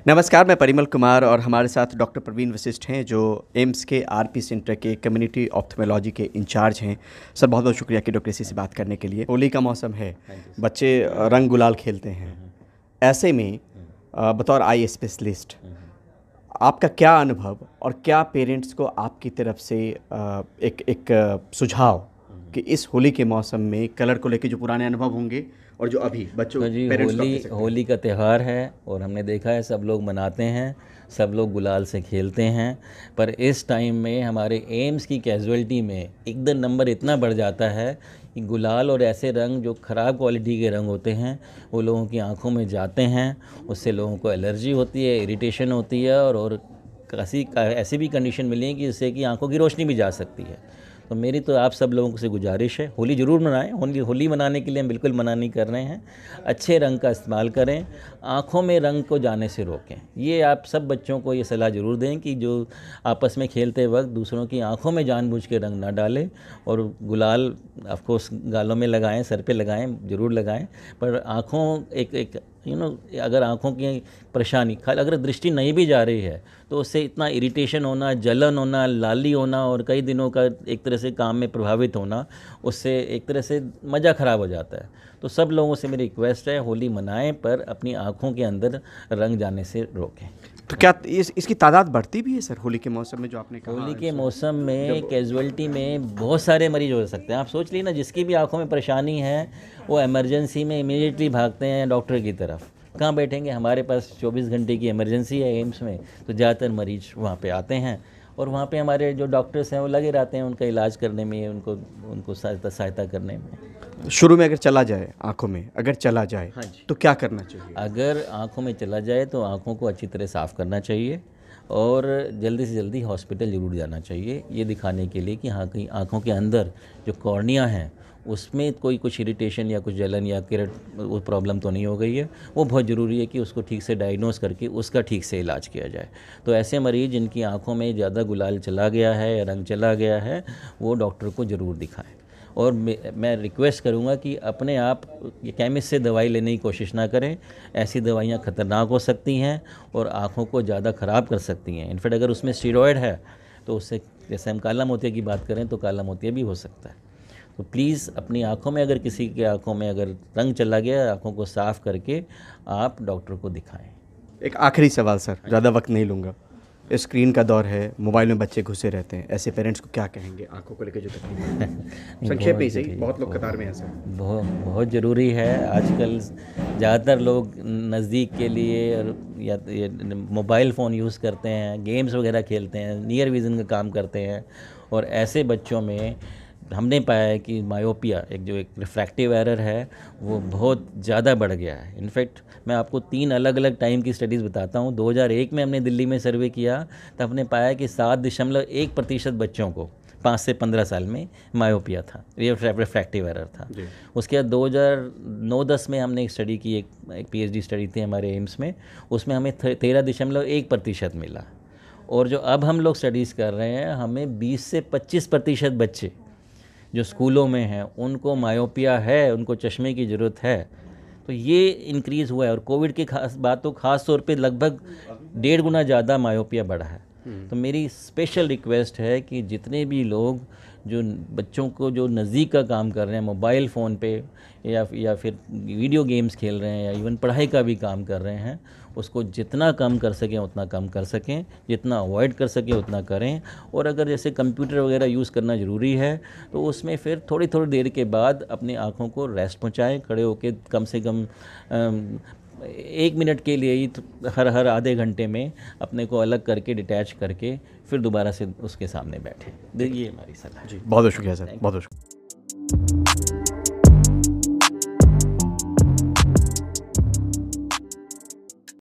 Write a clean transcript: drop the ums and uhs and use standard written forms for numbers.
नमस्कार, मैं परिमल कुमार और हमारे साथ डॉक्टर प्रवीण वशिष्ठ हैं जो एम्स के आरपी सेंटर के कम्युनिटी ऑप्थेमोलॉजी के इंचार्ज हैं। सर, बहुत बहुत शुक्रिया कि डॉक्टर से बात करने के लिए। होली का मौसम है, बच्चे रंग गुलाल खेलते हैं। ऐसे में बतौर आई स्पेशलिस्ट आपका क्या अनुभव और क्या पेरेंट्स को आपकी तरफ से एक सुझाव कि इस होली के मौसम में कलर को लेकर जो पुराने अनुभव होंगे और जो अभी बच्चों जी, होली का त्यौहार है और हमने देखा है सब लोग मनाते हैं, सब लोग गुलाल से खेलते हैं। पर इस टाइम में हमारे एम्स की कैजुअलिटी में एकदम नंबर इतना बढ़ जाता है कि गुलाल और ऐसे रंग जो ख़राब क्वालिटी के रंग होते हैं वो लोगों की आंखों में जाते हैं, उससे लोगों को एलर्जी होती है, इरिटेशन होती है और ऐसी भी कंडीशन मिली है कि जिससे कि आंखों की रोशनी भी जा सकती है। तो मेरी तो आप सब लोगों से गुजारिश है, होली ज़रूर मनाएं। होली मनाने के लिए हम बिल्कुल मना नहीं कर रहे हैं। अच्छे रंग का इस्तेमाल करें, आँखों में रंग को जाने से रोकें। ये आप सब बच्चों को ये सलाह ज़रूर दें कि जो आपस में खेलते वक्त दूसरों की आँखों में जानबूझ के रंग ना डालें। और गुलाल ऑफ कोर्स गालों में लगाएं, सर पे लगाएं, ज़रूर लगाएं, पर आँखों एक अगर आँखों की परेशानी अगर दृष्टि नहीं भी जा रही है तो उससे इतना इरिटेशन होना, जलन होना, लाली होना और कई दिनों का एक तरह से काम में प्रभावित होना, उससे एक तरह से मज़ा ख़राब हो जाता है। तो सब लोगों से मेरी रिक्वेस्ट है, होली मनाएं पर अपनी आँखों के अंदर रंग जाने से रोकें। तो क्या इसकी तादाद बढ़ती भी है सर होली के मौसम में, जो आपने कहा? होली के मौसम में कैजुअलिटी में बहुत सारे मरीज हो सकते हैं। आप सोच लीजिए ना, जिसकी भी आंखों में परेशानी है वो इमरजेंसी में इमीडिएटली भागते हैं डॉक्टर की तरफ। कहाँ बैठेंगे? हमारे पास 24 घंटे की इमरजेंसी है एम्स में, तो ज़्यादातर मरीज वहाँ पे आते हैं और वहाँ पे हमारे जो डॉक्टर्स हैं वो लगे रहते हैं उनका इलाज करने में, उनको सहायता करने में। शुरू में अगर चला जाए आंखों में, अगर चला जाए हाँ जी, तो क्या करना चाहिए? अगर आँखों में चला जाए तो आँखों को अच्छी तरह साफ़ करना चाहिए और जल्दी से जल्दी हॉस्पिटल ज़रूर जाना चाहिए, ये दिखाने के लिए कि हाँ, कहीं आँखों के अंदर जो कॉर्निया हैं उसमें कोई कुछ इरिटेशन या कुछ जलन या किरट वो प्रॉब्लम तो नहीं हो गई है। वो बहुत ज़रूरी है कि उसको ठीक से डायग्नोस करके उसका ठीक से इलाज किया जाए। तो ऐसे मरीज़ जिनकी आँखों में ज़्यादा गुलाल चला गया है या रंग चला गया है वो डॉक्टर को ज़रूर दिखाएँ। और मैं रिक्वेस्ट करूँगा कि अपने आप केमिस्ट से दवाई लेने की कोशिश ना करें। ऐसी दवाइयाँ ख़तरनाक हो सकती हैं और आँखों को ज़्यादा ख़राब कर सकती हैं। इनफैक्ट अगर उसमें स्टेरॉयड है तो उससे, जैसे हम काला मोतिया की बात करें तो काला मोतिया भी हो सकता है। तो प्लीज़ अपनी आँखों में, अगर किसी के आँखों में अगर रंग चला गया, आँखों को साफ़ करके आप डॉक्टर को दिखाएं। एक आखिरी सवाल सर, ज़्यादा वक्त नहीं लूँगा। स्क्रीन का दौर है, मोबाइल में बच्चे घुसे रहते हैं, ऐसे पेरेंट्स को क्या कहेंगे आंखों को लेकर जो तकलीफ है? संक्षेप में ही सही, बहुत लोग कतार में हैं सर। बहुत ज़रूरी है। आजकल ज़्यादातर लोग नज़दीक के लिए या मोबाइल फ़ोन यूज़ करते हैं, गेम्स वगैरह खेलते हैं, नियर विज़न का काम करते हैं और ऐसे बच्चों में हमने पाया है कि मायोपिया, एक रिफ्रैक्टिव एरर है, वो बहुत ज़्यादा बढ़ गया है। इनफैक्ट मैं आपको 3 अलग अलग टाइम की स्टडीज़ बताता हूँ। 2001 में हमने दिल्ली में सर्वे किया, तब हमने पाया कि 7.1% बच्चों को 5 से 15 साल में मायोपिया था, ये रिफ्रैक्टिव एरर था। उसके बाद 2009-10 में हमने एक स्टडी की, एक PhD स्टडी थी हमारे एम्स में, उसमें हमें 13.1% मिला। और जो अब हम लोग स्टडीज़ कर रहे हैं, हमें 20 से 25% बच्चे जो स्कूलों में हैं उनको मायोपिया है, उनको चश्मे की ज़रूरत है। तो ये इंक्रीज़ हुआ है और कोविड की ख़ास तौर पे लगभग 1.5 गुना ज़्यादा मायोपिया बढ़ा है। तो मेरी स्पेशल रिक्वेस्ट है कि जितने भी लोग जो बच्चों को जो नज़दीक का काम कर रहे हैं, मोबाइल फ़ोन पे या फिर वीडियो गेम्स खेल रहे हैं या इवन पढ़ाई का भी काम कर रहे हैं, उसको जितना कम कर सकें उतना कम कर सकें, जितना अवॉइड कर सकें उतना करें। और अगर जैसे कंप्यूटर वगैरह यूज़ करना ज़रूरी है तो उसमें फिर थोड़ी थोड़ी देर के बाद अपनी आँखों को रेस्ट पहुँचाएँ, खड़े होकर कम से कम 1 मिनट के लिए ही हर आधे घंटे में अपने को अलग करके, डिटैच करके फिर दोबारा से उसके सामने बैठे। ये हमारी सलाह। जी, बहुत बहुत शुक्रिया सर, बहुत बहुत शुक्रिया।